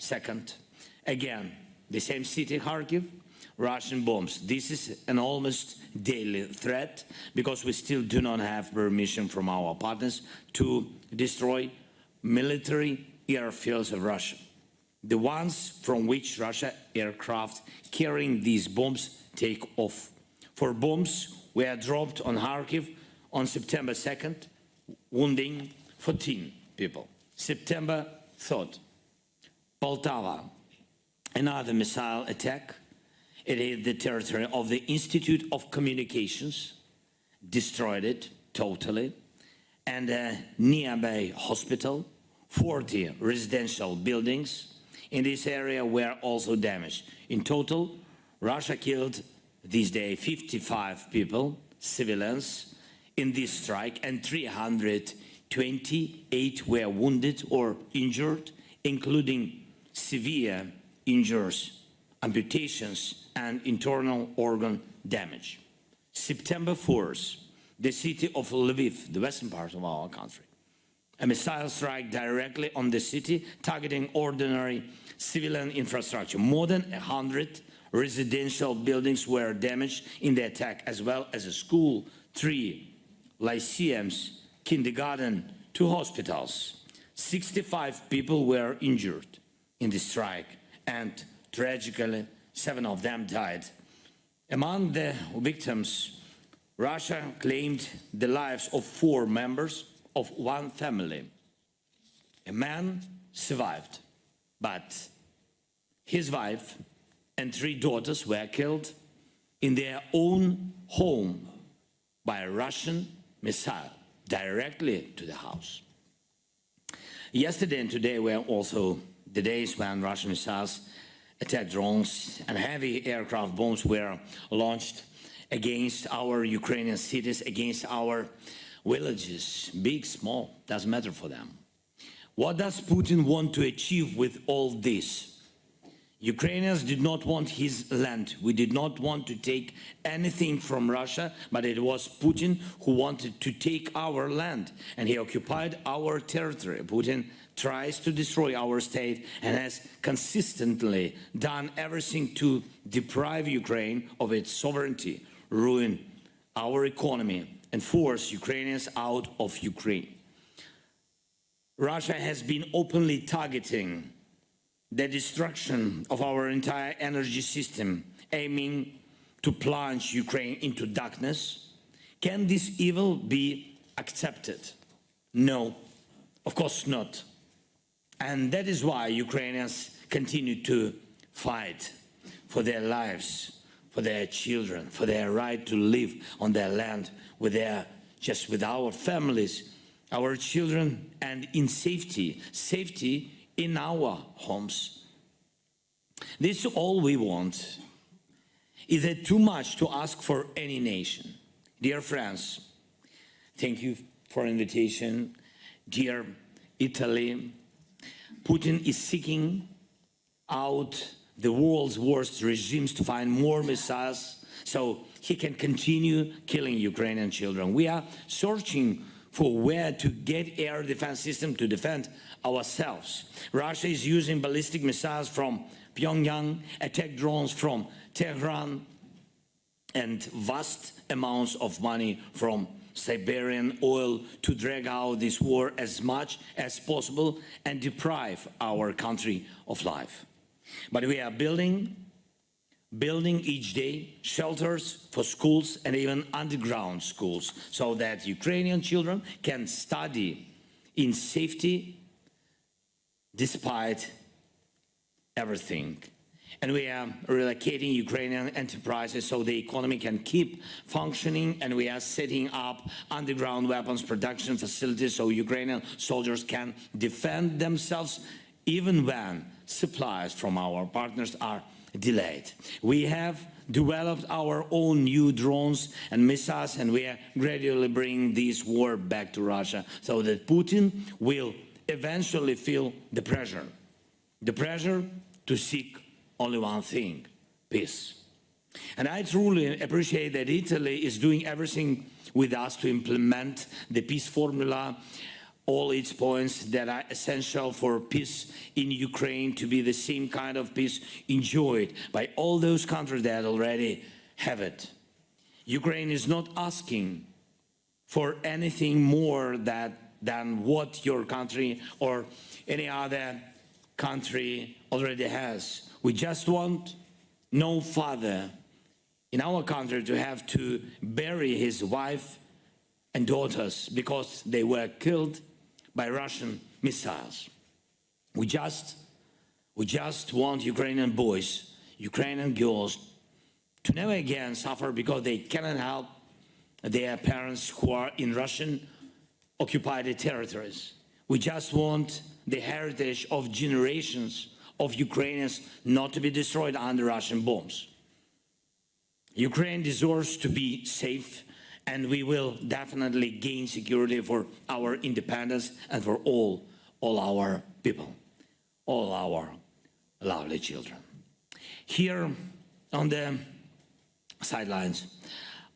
Second, again, the same city, Kharkiv, Russian bombs. This is an almost daily threat because we still do not have permission from our partners to destroy military airfields of Russia, the ones from which Russia aircraft carrying these bombs take off. For bombs were dropped on Kharkiv on September 2nd, wounding 14 people. September 3rd, Poltava, another missile attack. It hit the territory of the Institute of Communications, destroyed it totally, and a nearby hospital. 40 residential buildings in this area were also damaged. In total, Russia killed this day 55 people, civilians, in this strike, and 328 were wounded or injured, including severe injuries, amputations, and internal organ damage. September 4th, the city of Lviv, the western part of our country, a missile strike directly on the city, targeting ordinary civilian infrastructure. More than 100 residential buildings were damaged in the attack, as well as a school, 3 lyceums, kindergarten, 2 hospitals. 65 people were injured in the strike, and tragically, 7 of them died. Among the victims, Russia claimed the lives of 4 members of one family. A man survived, but his wife and 3 daughters were killed in their own home by a Russian missile directly to the house. Yesterday and today were also the days when Russian missiles, attack drones, and heavy aircraft bombs were launched against our Ukrainian cities, against our villages, big, small, doesn't matter for them. What does Putin want to achieve with all this? Ukrainians did not want his land. We did not want to take anything from Russia, but it was Putin who wanted to take our land, and he occupied our territory. Putin tries to destroy our state and has consistently done everything to deprive Ukraine of its sovereignty, ruin our economy, and force Ukrainians out of Ukraine. Russia has been openly targeting the destruction of our entire energy system, aiming to plunge Ukraine into darkness. Can this evil be accepted? No, of course not. And that is why Ukrainians continue to fight for their lives, for their children, for their right to live on their land with our families, our children, and in safety in our homes. This is all we want. Is it too much to ask for any nation? Dear friends, thank you for invitation. Dear Italy, Putin is seeking out the world's worst regimes to find more missiles so he can continue killing Ukrainian children. We are searching for where to get air defense system to defend ourselves. Russia is using ballistic missiles from Pyongyang, attack drones from Tehran, and vast amounts of money from Siberian oil to drag out this war as much as possible and deprive our country of life. But we are building each day shelters for schools and even underground schools so that Ukrainian children can study in safety despite everything. And we are relocating Ukrainian enterprises so the economy can keep functioning, and we are setting up underground weapons production facilities so Ukrainian soldiers can defend themselves even when supplies from our partners are delayed. We have developed our own new drones and missiles, and we are gradually bringing this war back to Russia so that Putin will eventually feel the pressure to seek only one thing: peace. And I truly appreciate that Italy is doing everything with us to implement the peace formula all its points that are essential for peace in Ukraine to be the same kind of peace enjoyed by all those countries that already have it. Ukraine is not asking for anything more than what your country or any other country already has. We just want no father in our country to have to bury his wife and daughters because they were killed by Russian missiles. We just want Ukrainian boys, Ukrainian girls to never again suffer because they cannot help their parents who are in Russian occupied territories. We just want the heritage of generations of Ukrainians not to be destroyed under Russian bombs. Ukraine deserves to be safe, and we will definitely gain security for our independence and for all our people, all our lovely children. Here on the sidelines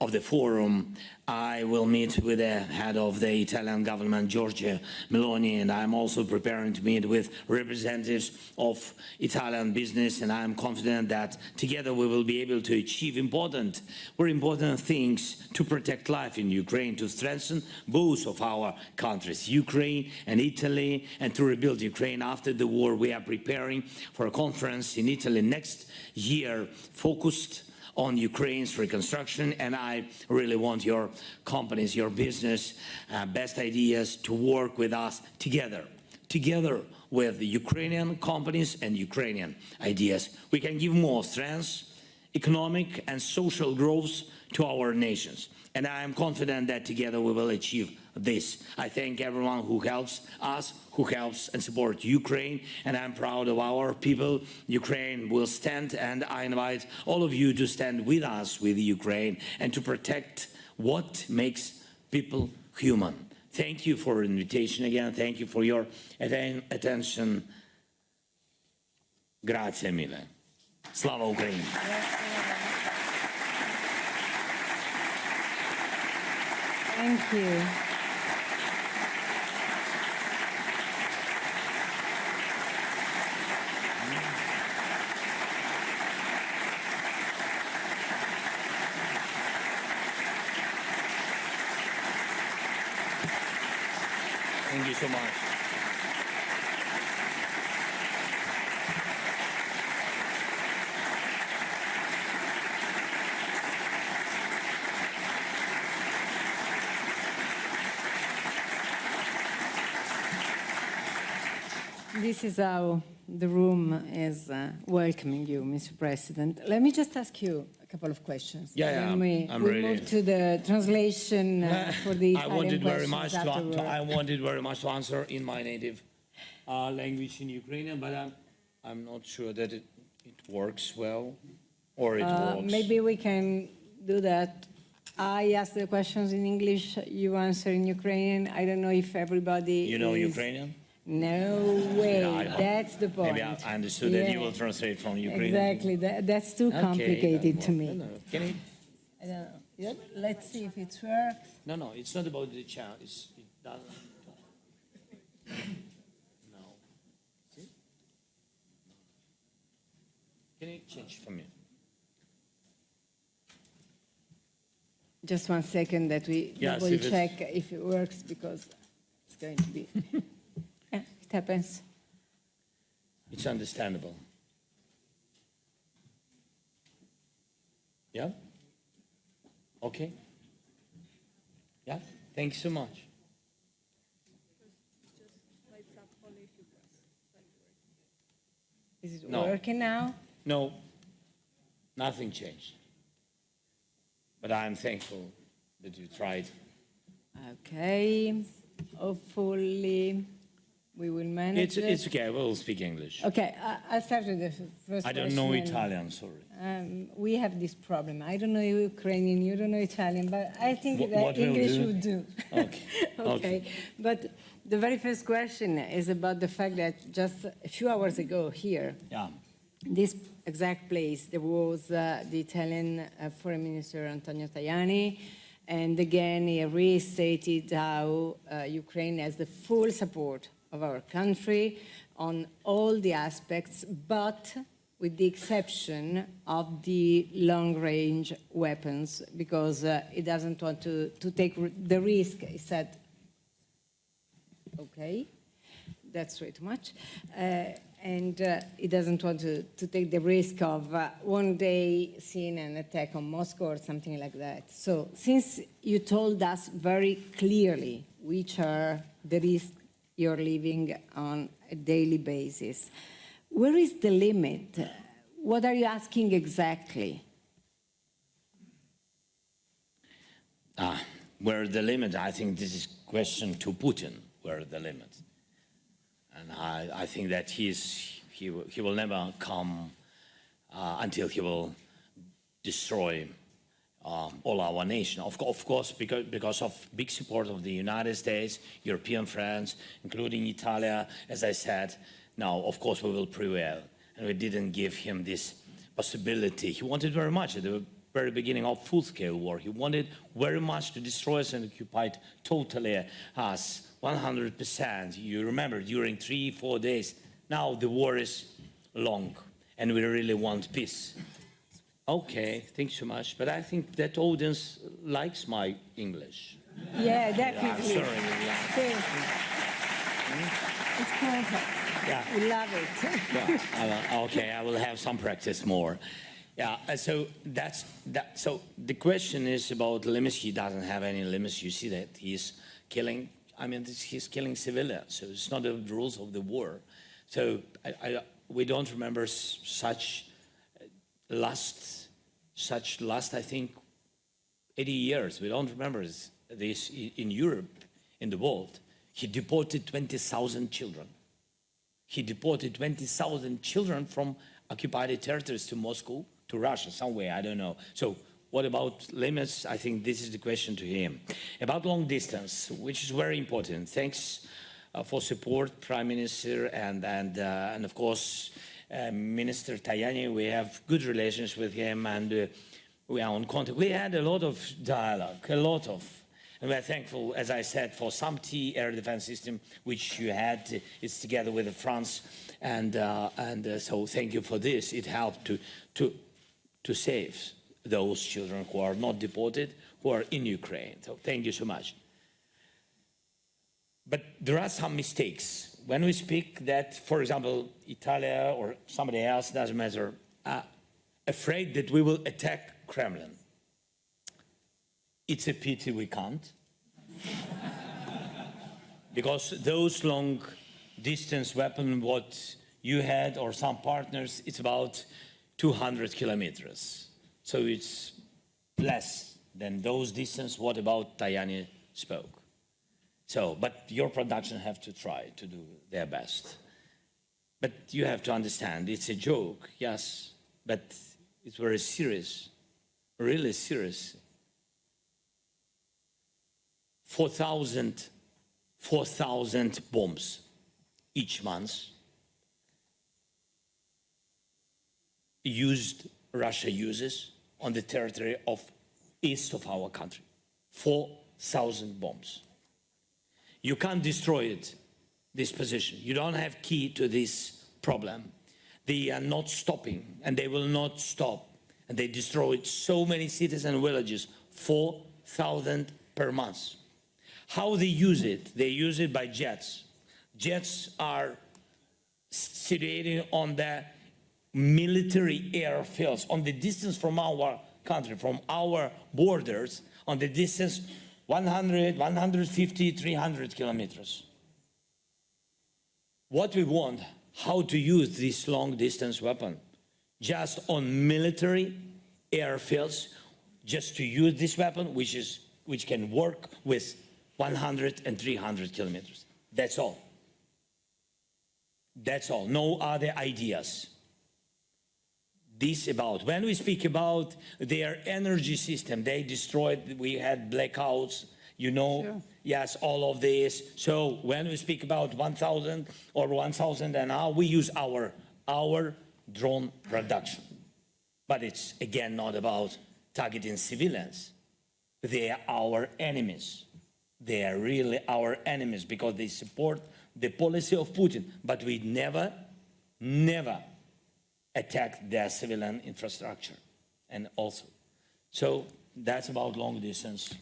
of the forum, I will meet with the head of the Italian government, Giorgia Meloni, and I'm also preparing to meet with representatives of Italian business, and I'm confident that together we will be able to achieve very important things to protect life in Ukraine, to strengthen both of our countries, Ukraine and Italy, and to rebuild Ukraine after the war. We are preparing for a conference in Italy next year focused on Ukraine's reconstruction, and I really want your companies, your business, best ideas to work with us together with the Ukrainian companies and Ukrainian ideas. We can give more strength, economic and social growth to our nations. And I am confident that together we will achieve this. I thank everyone who helps us, who helps and supports Ukraine, and I'm proud of our people. Ukraine will stand, and I invite all of you to stand with us, with Ukraine, and to protect what makes people human. Thank you for the invitation again. Thank you for your attention. Grazie mille. Slava Ukraini. Thank you. Thank you so much. This is how the room is welcoming you, Mr. President. Let me just ask you a couple of questions. Yeah, I'm ready. We move to the translation for the Italian I wanted very much to answer in my native language in Ukrainian, but I'm not sure that it works well, or it works. Maybe we can do that. I ask the questions in English, you answer in Ukrainian. I don't know if everybody You know Ukrainian? No way. Yeah, that's the point. Maybe I understood that you will translate from Ukrainian. Exactly. That's too complicated to me. No. Can it? I don't know. Yeah. Let's see if it works. No. It's not about the channel. It doesn't. No. See? Can you change for me? Just 1 second that we double check if it works, because it's going to be. Yeah, it happens. It's understandable. Yeah? Okay. Yeah? Thanks so much. Is it working now? No. Nothing changed. But I'm thankful that you tried. Okay. Hopefully we will manage it. It's okay. We'll speak English. Okay, I'll start with the first question. I don't know Italian, sorry. We have this problem. I don't know Ukrainian, you don't know Italian, but I think that what English we'll would do. Okay. Okay. But the very first question is about the fact that just a few hours ago here, this exact place, there was the Italian Foreign Minister Antonio Tajani, And again, he restated how Ukraine has the full support of our country on all the aspects, but with the exception of the long-range weapons, because he doesn't want to take the risk. He said, okay, that's way too much. And he doesn't want to take the risk of one day seeing an attack on Moscow or something like that. So since you told us very clearly which are the risks you're living on a daily basis, where is the limit? What are you asking exactly? Where the limit? I think this is a question to Putin, where the limit. And I think that he will never come until he will destroy all our nation. Of course, because of big support of the United States, European friends, including Italy, as I said, now, of course, we will prevail. And we didn't give him this possibility. He wanted very much at the very beginning of full-scale war. He wanted very much to destroy us and occupy totally us. 100%. You remember, during 3-4 days. Now the war is long, and we really want peace. Okay, thanks so much. But I think that audience likes my English. Yeah, definitely. Yeah, sorry. It's perfect. Yeah. We love it. Yeah, okay, I will have some practice more. Yeah, so that's that. So the question is about limits. He doesn't have any limits. You see that he's killing. I mean, he's killing civilians, so it's not the rules of the war. So we don't remember such last, I think, 80 years. We don't remember this in Europe, in the world. He deported 20,000 children. He deported 20,000 children from occupied territories to Moscow, to Russia, somewhere, I don't know. So what about limits? I think this is the question to him. About long distance, which is very important. Thanks for support, Prime Minister, and of course, Minister Tajani. We have good relations with him, and we are on contact. We had a lot of dialogue, and we're thankful, as I said, for some air defense system, which you had. It's together with France, and so thank you for this. It helped to save those children who are not deported, who are in Ukraine. So thank you so much. But there are some mistakes. When we speak that, for example, Italia or somebody else, doesn't matter, afraid that we will attack Kremlin. It's a pity we can't. Because those long distance weapons, what you had or some partners, it's about 200 kilometers. So it's less than those distance. What about Tajani spoke? So, but your production have to try to do their best. But you have to understand, it's a joke, yes, but it's very serious, really serious. 4,000 bombs each month Russia uses on the territory of east of our country. 4,000 bombs. You can't destroy it, this position. You don't have key to this problem. They are not stopping, and they will not stop. And they destroyed so many cities and villages, 4,000 per month. How they use it? They use it by jets. Jets are situated on the military airfields, on the distance from our country, from our borders, on the distance 100, 150, 300 kilometers. What we want, how to use this long distance weapon? Just on military airfields, just to use this weapon, which can work with 100 and 300 kilometers. That's all. That's all. No other ideas. This about, when we speak about their energy system, they destroyed, we had blackouts, you know, sure. Yes, all of this. So when we speak about 1,000 or 1,000 an hour, we use our drone production. But it's, again, not about targeting civilians. They are our enemies. They are really our enemies because they support the policy of Putin. But we never attacked their civilian infrastructure. And also, so that's about long distance.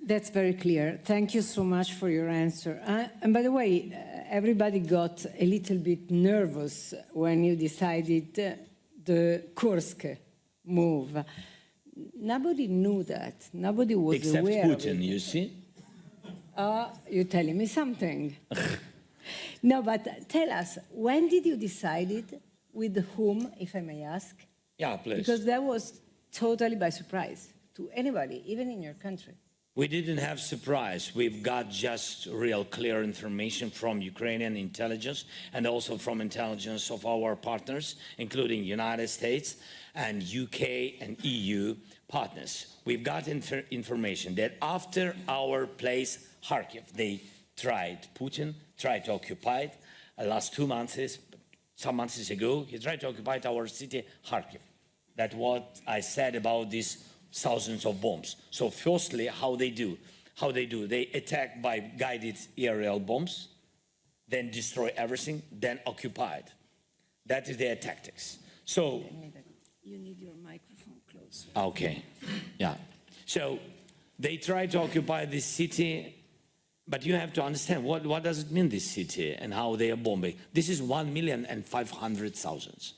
That's very clear. Thank you so much for your answer. And by the way, everybody got a little bit nervous when you decided the Kursk move. Nobody knew that. Nobody was Except aware Putin, of it. you see? You're telling me something. No, but tell us, when did you decide it? With whom, if I may ask? Yeah, please. Because that was totally by surprise to anybody, even in your country. We didn't have surprise. We've got just real clear information from Ukrainian intelligence and also from intelligence of our partners, including United States and UK and EU partners. We've got information that after our place, Kharkiv, Putin tried to occupy it last 2 months, some months ago, he tried to occupy our city, Kharkiv. That's what I said about these thousands of bombs. So firstly, how they do, they attack by guided aerial bombs, then destroy everything, then occupy it. That is their tactics. So, you need your microphone close. okay, yeah. So they try to occupy this city, but you have to understand what does it mean, this city, and how they are bombing. This is 1,500,000.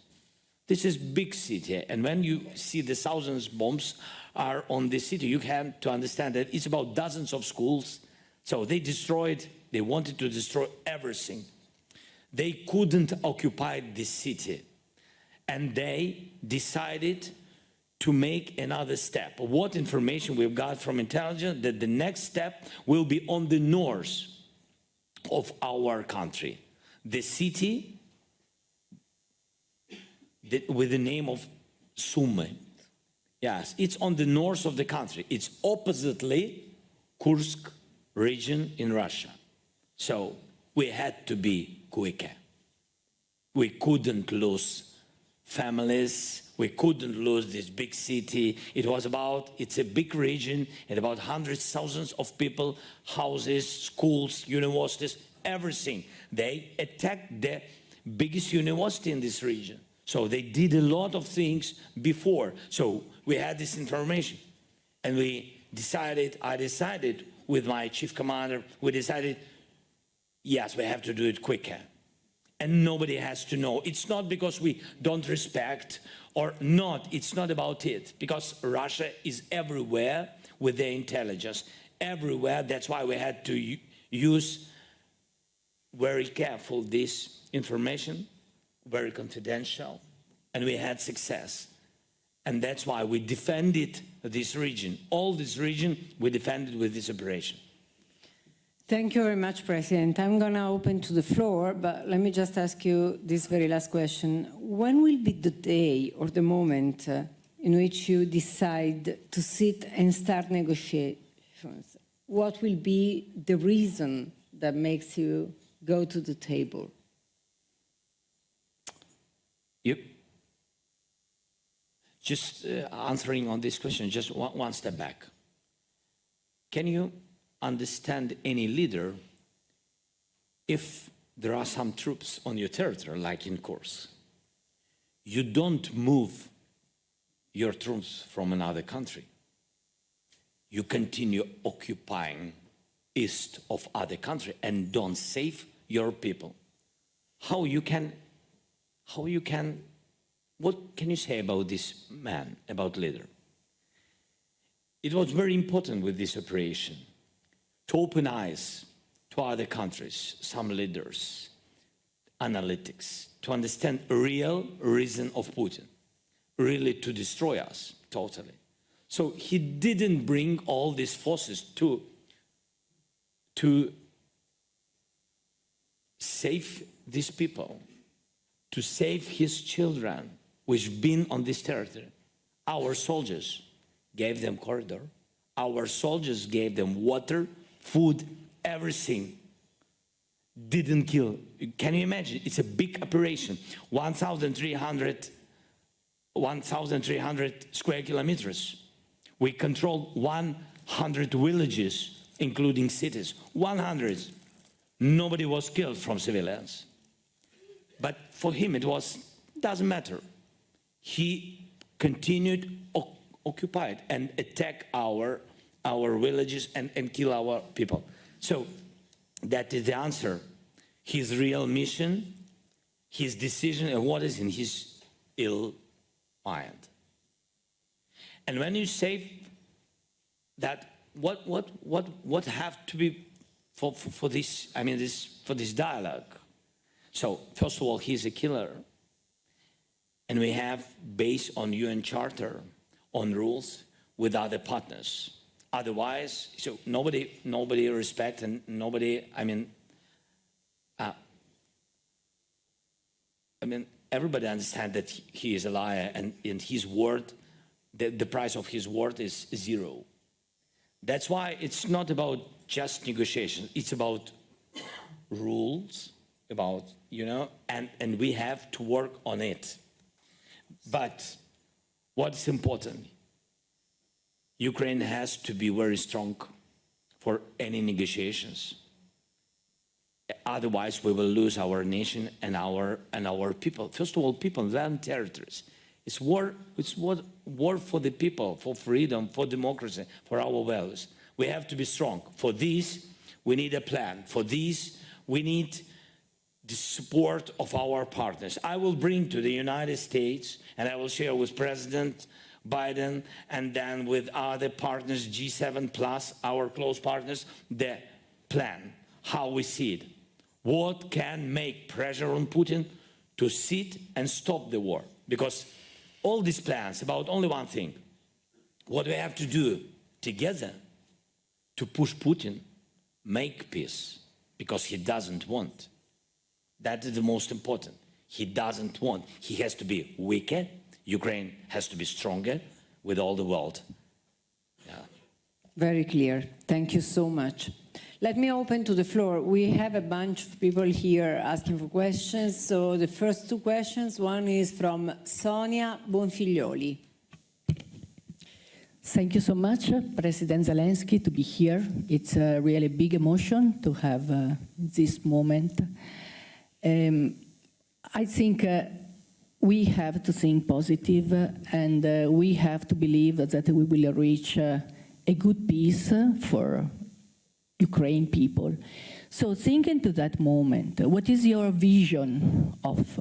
This is big city, and when you see the thousands bombs are on this city, you have to understand that it's about dozens of schools. So they wanted to destroy everything. They couldn't occupy this city, and they decided to make another step. What information we've got from intelligence, that the next step will be on the north of our country. The city with the name of Sumy. Yes, it's on the north of the country. It's oppositely Kursk region in Russia. So we had to be quicker. We couldn't lose families. We couldn't lose this big city. It's a big region and about hundreds, thousands of people, houses, schools, universities, everything. They attacked the biggest university in this region. So they did a lot of things before. So we had this information, and I decided with my chief commander, yes, we have to do it quicker. And nobody has to know. It's not because we don't respect or not. It's not about it. Because Russia is everywhere with their intelligence. Everywhere. That's why we had to use very careful this information, very confidential, and we had success. And that's why we defended this region. All this region, we defended with this operation. Thank you very much, President. I'm going to open to the floor, but let me just ask you this very last question. When will be the day or the moment in which you decide to sit and start negotiations? What will be the reason that makes you go to the table? Yep. Just answering on this question, just one step back. Can you understand any leader if there are some troops on your territory, like in Kursk? You don't move your troops from another country. You continue occupying east of other country and don't save your people. What can you say about this man, about leader? It was very important with this operation to open eyes to other countries, some leaders, analytics, to understand the real reason of Putin, really to destroy us totally. So he didn't bring all these forces to save these people, to save his children, which been on this territory. Our soldiers gave them corridor. Our soldiers gave them water, food, everything. Didn't kill. Can you imagine? It's a big operation. 1,300 square kilometers. We controlled 100 villages, including cities. 100. Nobody was killed from civilians. But for him, it doesn't matter. He continued occupied and attack our villages and kill our people. So that is the answer. His real mission, his decision, and what is in his ill mind. And when you say that, what have to be for this? I mean, for this dialogue. So first of all, he's a killer, and we have, based on UN Charter, on rules with other partners. Otherwise, so nobody respect and nobody. I mean, everybody understands that he is a liar, and his word, the price of his word is zero. That's why it's not about just negotiation. It's about rules, about, and we have to work on it. But what's important? Ukraine has to be very strong for any negotiations. Otherwise, we will lose our nation and our people. First of all, people, then territories. It's war for the people, for freedom, for democracy, for our values. We have to be strong. For this, we need a plan. For this, we need the support of our partners. I will bring to the United States, and I will share with President Biden and then with other partners, G7 plus our close partners, the plan, how we see it. What can make pressure on Putin to sit and stop the war? Because all these plans about only one thing, what we have to do together to push Putin, make peace, because he doesn't want. That is the most important. He doesn't want. He has to be weaker. Ukraine has to be stronger with all the world. Yeah. Very clear. Thank you so much. Let me open to the floor. We have a bunch of people here asking for questions. So the first two questions, one is from Sonia Bonfiglioli. Thank you so much, President Zelensky, to be here. It's a really big emotion to have this moment. I think we have to think positive, and we have to believe that we will reach a good peace for Ukraine people. So thinking to that moment, what is your vision of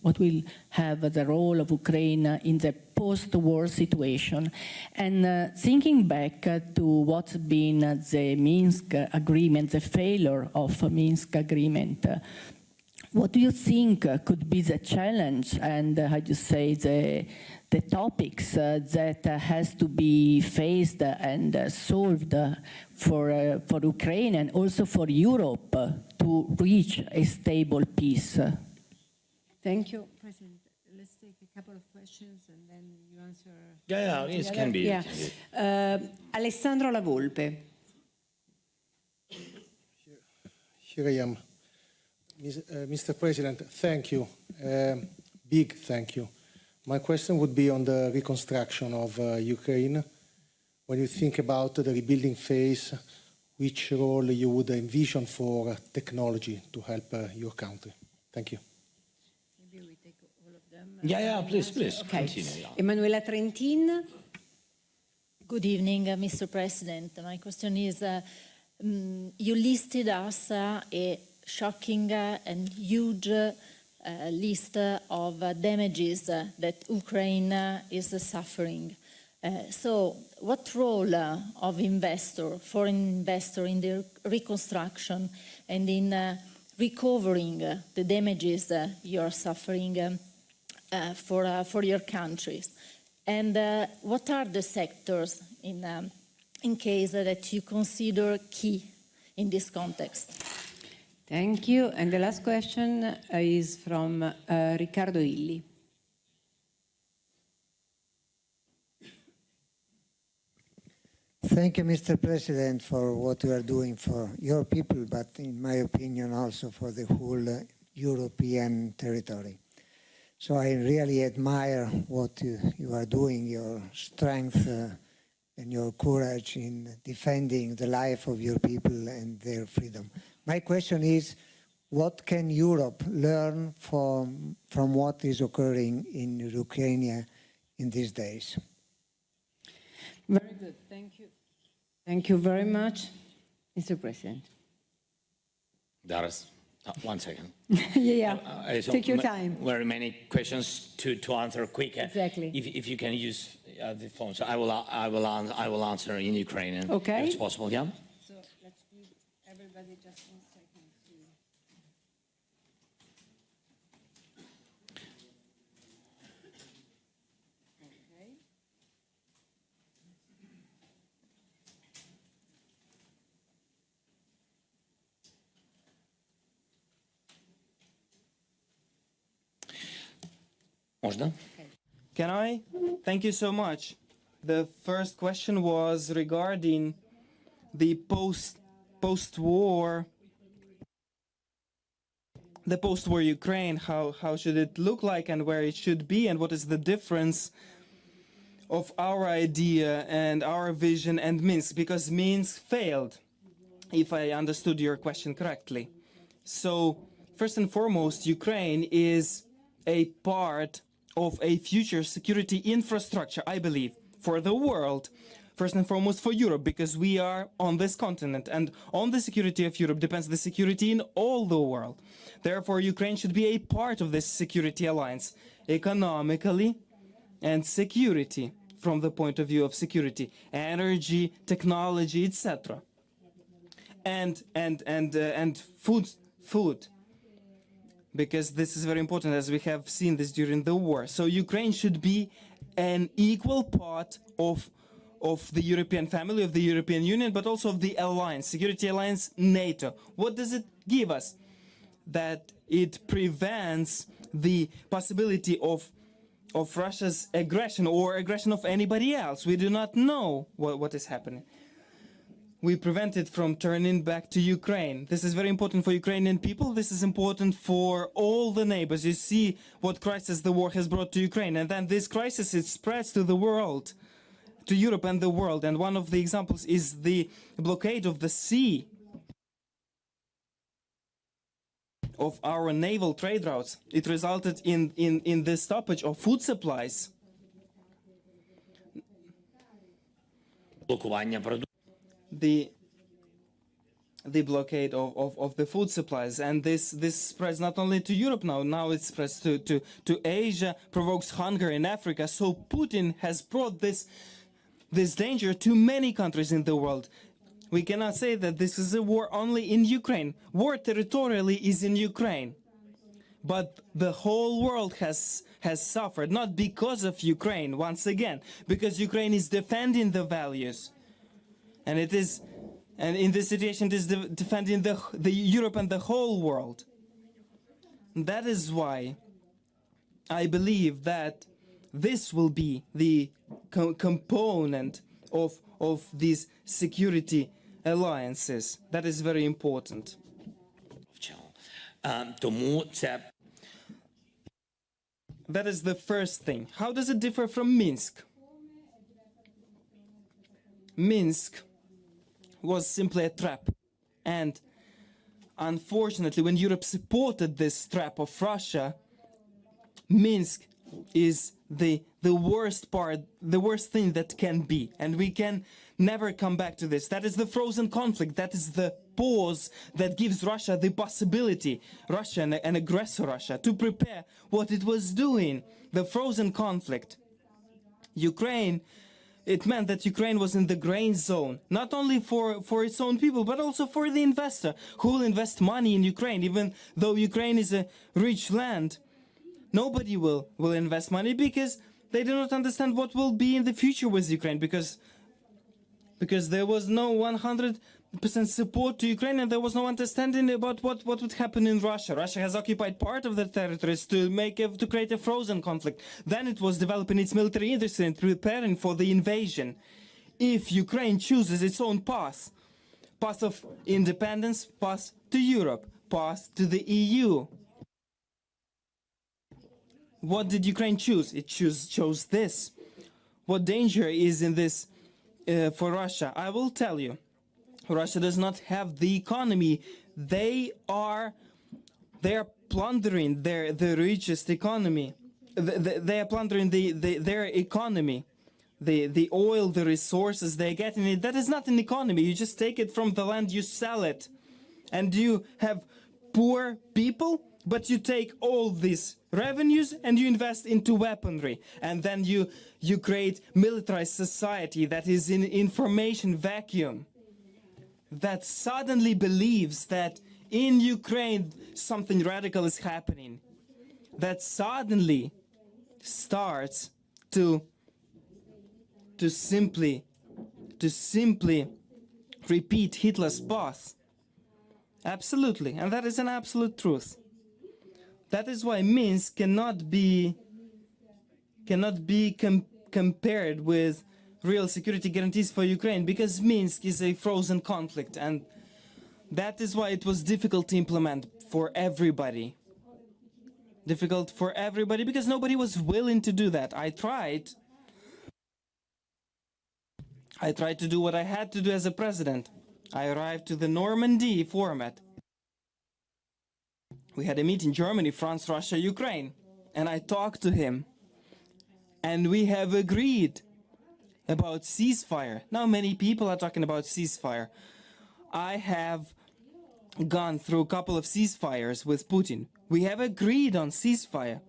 what will have the role of Ukraine in the post-war situation? And thinking back to what's been the Minsk agreement, the failure of Minsk agreement, what do you think could be the challenge and, how do you say, the topics that has to be faced and solved for Ukraine and also for Europe to reach a stable peace? Thank you, President. Let's take a couple of questions and then you answer. Yeah, it can be. Yeah. Alessandro La Volpe. Here I am. Mr. President, thank you. Big thank you. My question would be on the reconstruction of Ukraine. When you think about the rebuilding phase, which role you would envision for technology to help your country? Thank you. Maybe we take all of them. Yeah, please, okay. continue. Yeah. Emanuela Trentin. Good evening, Mr. President. My question is, you listed us a shocking and huge list of damages that Ukraine is suffering. So what role of foreign investor in the reconstruction and in recovering the damages you are suffering for your countries? And what are the sectors in case that you consider key in this context? Thank you. And the last question is from Riccardo Illi. Thank you, Mr. President, for what you are doing for your people, but in my opinion also for the whole European territory. So I really admire what you are doing, your strength and your courage in defending the life of your people and their freedom. My question is, what can Europe learn from what is occurring in Ukraine in these days? Very good. Thank you. Thank you very much, Mr. President. Doris, 1 second. Yeah. So Take your time. Very many questions to answer quick. Exactly. If you can use the phone, so I will answer in Ukrainian. Okay. If it's possible, yeah. So let's give everybody just 1 second to... Okay. Можно? Can I? Thank you so much. The first question was regarding the post-war Ukraine. How should it look like and where it should be, and what is the difference of our idea and our vision and Minsk? Because Minsk failed, if I understood your question correctly. So first and foremost, Ukraine is a part of a future security infrastructure, I believe, for the world, first and foremost for Europe, because we are on this continent, and on the security of Europe depends the security in all the world. Therefore, Ukraine should be a part of this security alliance, economically and security, from the point of view of security, energy, technology, etc. And food. Because this is very important, as we have seen this during the war. So Ukraine should be an equal part of the European family, of the European Union, but also of the alliance, security alliance, NATO. What does it give us? That it prevents the possibility of Russia's aggression or aggression of anybody else. We do not know what is happening. We prevent it from turning back to Ukraine. This is very important for Ukrainian people. This is important for all the neighbors. You see what crisis the war has brought to Ukraine. And then this crisis, it spreads to the world, to Europe and the world. And one of the examples is the blockade of the sea of our naval trade routes. It resulted in the stoppage of food supplies. Блокування продуктів. The blockade of the food supplies, and this spreads not only to Europe now it spreads to Asia, provokes hunger in Africa. So Putin has brought this danger to many countries in the world. We cannot say that this is a war only in Ukraine. War territorially is in Ukraine, but the whole world has suffered, not because of Ukraine, once again, because Ukraine is defending the values. And in this situation, it is defending the Europe and the whole world. That is why I believe that this will be the component of these security alliances. That is very important. Тому це That is the first thing. How does it differ from Minsk? Minsk was simply a trap. And unfortunately, when Europe supported this trap of Russia, Minsk is the worst part, the worst thing that can be. And we can never come back to this. That is the frozen conflict. That is the pause that gives Russia the possibility, Russia and aggressor Russia, to prepare what it was doing, the frozen conflict. Ukraine, it meant that Ukraine was in the grain zone, not only for its own people, but also for the investor who will invest money in Ukraine. Even though Ukraine is a rich land, nobody will invest money because they do not understand what will be in the future with Ukraine, because there was no 100% support to Ukraine, and there was no understanding about what would happen in Russia. Russia has occupied part of the territories to create a frozen conflict. Then it was developing its military industry and preparing for the invasion. If Ukraine chooses its own path of independence, path to Europe, path to the EU, what did Ukraine choose? It chose this. What danger is in this for Russia. I will tell you, Russia does not have the economy. They are plundering the richest economy. They are plundering their economy. The oil, the resources they get in it, that is not an economy. You just take it from the land, you sell it. And you have poor people, but you take all these revenues and you invest into weaponry. And then you create militarized society that is in information vacuum, that suddenly believes that in Ukraine something radical is happening, that suddenly starts to simply repeat Hitler's path. Absolutely, and that is an absolute truth. That is why Minsk cannot be compared with real security guarantees for Ukraine, because Minsk is a frozen conflict, and that is why it was difficult to implement for everybody. Difficult for everybody because nobody was willing to do that. I tried to do what I had to do as a president. I arrived to the Normandy format. We had a meeting in Germany, France, Russia, Ukraine, and I talked to him. And we have agreed about ceasefire. Now many people are talking about ceasefire. I have gone through a couple of ceasefires with Putin. We have agreed on ceasefire.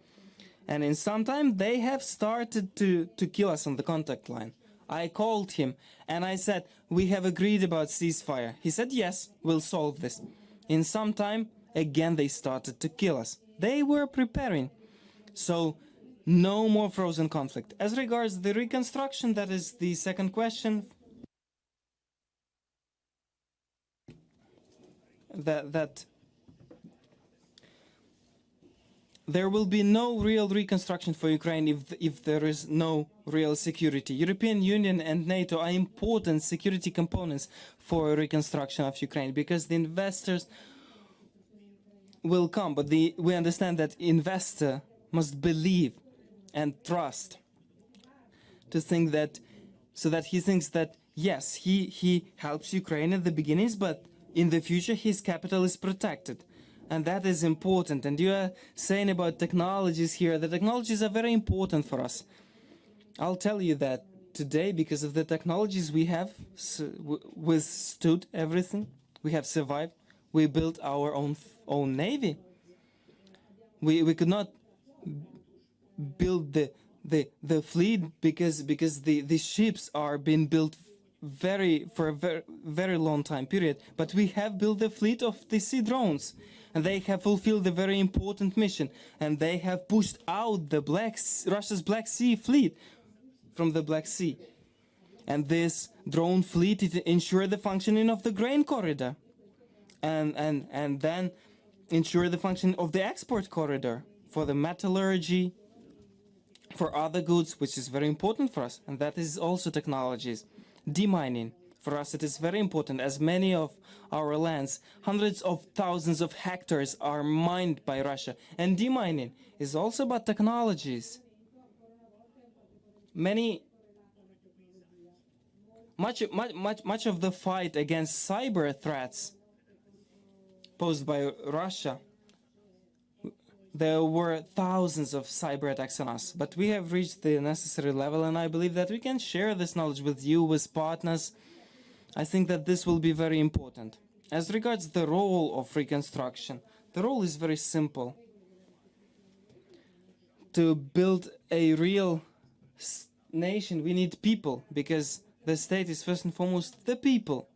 And in some time they have started to kill us on the contact line. I called him and I said, we have agreed about ceasefire. He said, yes, we'll solve this. In some time, again they started to kill us. They were preparing. So no more frozen conflict. As regards the reconstruction, that is the second question. That there will be no real reconstruction for Ukraine if there is no real security. European Union and NATO are important security components for reconstruction of Ukraine, because the investors will come, but we understand that investor must believe and trust to think that, so that he thinks that yes, he helps Ukraine at the beginnings, but in the future his capital is protected. And that is important. And you are saying about technologies here. The technologies are very important for us. I'll tell you that today, because of the technologies we have withstood everything. We have survived. We built our own navy. We could not build the fleet because the ships are being built for a very long time period. But we have built the fleet of the sea drones. And they have fulfilled a very important mission, and they have pushed out the Russia's Black Sea fleet from the Black Sea. And this drone fleet ensure the functioning of the grain corridor, and then ensure the function of the export corridor for the metallurgy, for other goods, which is very important for us, and that is also technologies. Demining. For us, it is very important, as many of our lands, hundreds of thousands of hectares, are mined by Russia. And demining is also about technologies. Much of the fight against cyber threats posed by Russia, there were thousands of cyber attacks on us. But we have reached the necessary level, and I believe that we can share this knowledge with you, with partners. I think that this will be very important. As regards the role of reconstruction, the role is very simple. To build a real nation, we need people, because the state is first and foremost the people.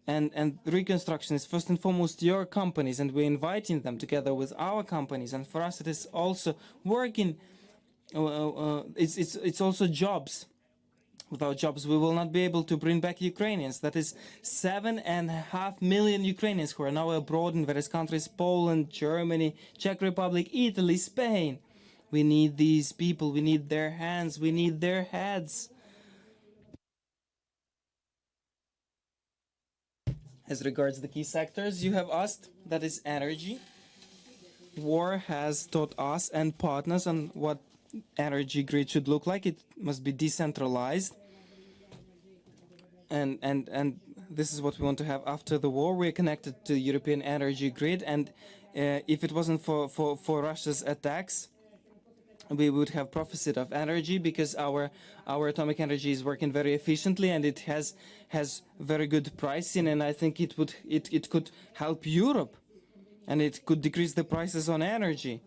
And reconstruction is first and foremost your companies, and we're inviting them together with our companies. And for us, it is also working. It's also jobs. Without jobs, we will not be able to bring back Ukrainians. That is 7.5 million Ukrainians who are now abroad in various countries: Poland, Germany, Czech Republic, Italy, Spain. We need these people. We need their hands. We need their heads. As regards the key sectors you have asked, that is energy. War has taught us and partners on what energy grid should look like. It must be decentralized. and this is what we want to have after the war. We're connected to the European energy grid, and if it wasn't for Russia's attacks, we would have profited of energy, because our atomic energy is working very efficiently, and it has very good pricing, and I think it could help Europe, and it could decrease the prices on energy.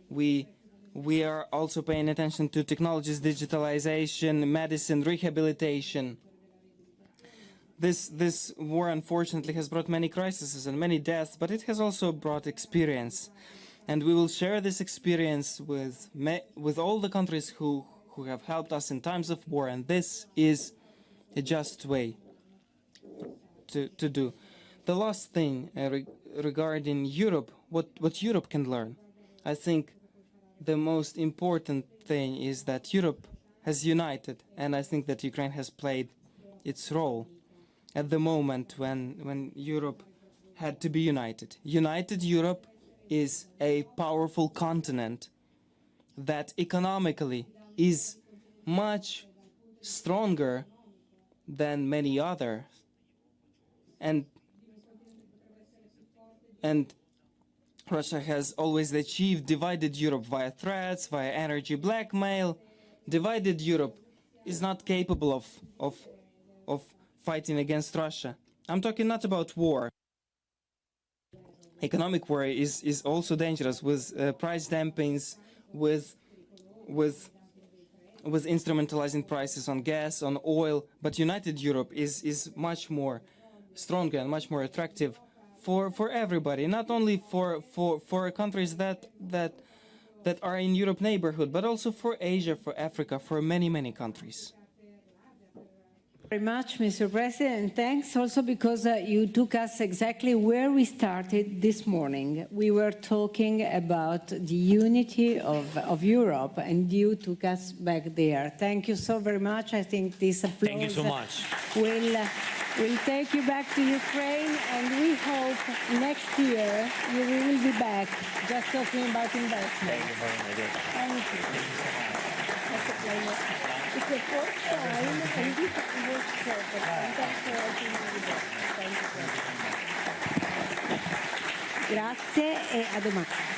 We are also paying attention to technologies, digitalization, medicine, rehabilitation. This war, unfortunately, has brought many crises and many deaths, but it has also brought experience. And we will share this experience with all the countries who have helped us in times of war, and this is a just way to do. The last thing regarding Europe, what Europe can learn. I think the most important thing is that Europe has united, and I think that Ukraine has played its role at the moment when Europe had to be united. United Europe is a powerful continent that economically is much stronger than many others, and Russia has always achieved divided Europe via threats, via energy blackmail. Divided Europe is not capable of fighting against Russia. I'm talking not about war. Economic war is also dangerous, with price dumpings, with instrumentalizing prices on gas, on oil. But united Europe is much more stronger and much more attractive for everybody, not only for countries that are in Europe neighborhood, but also for Asia, for Africa, for many countries. Very much, Mr. President. Thanks also because you took us exactly where we started this morning. We were talking about the unity of Europe, and you took us back there. Thank you so very much. I think this applause Thank you so much. will take you back to Ukraine, and we hope next year you will be back just talking about investment. Thank you very much. Thank you. That's a pleasure. It's the first time, and this was perfect. And thanks for helping me with that. Thank you. Grazie e a domani.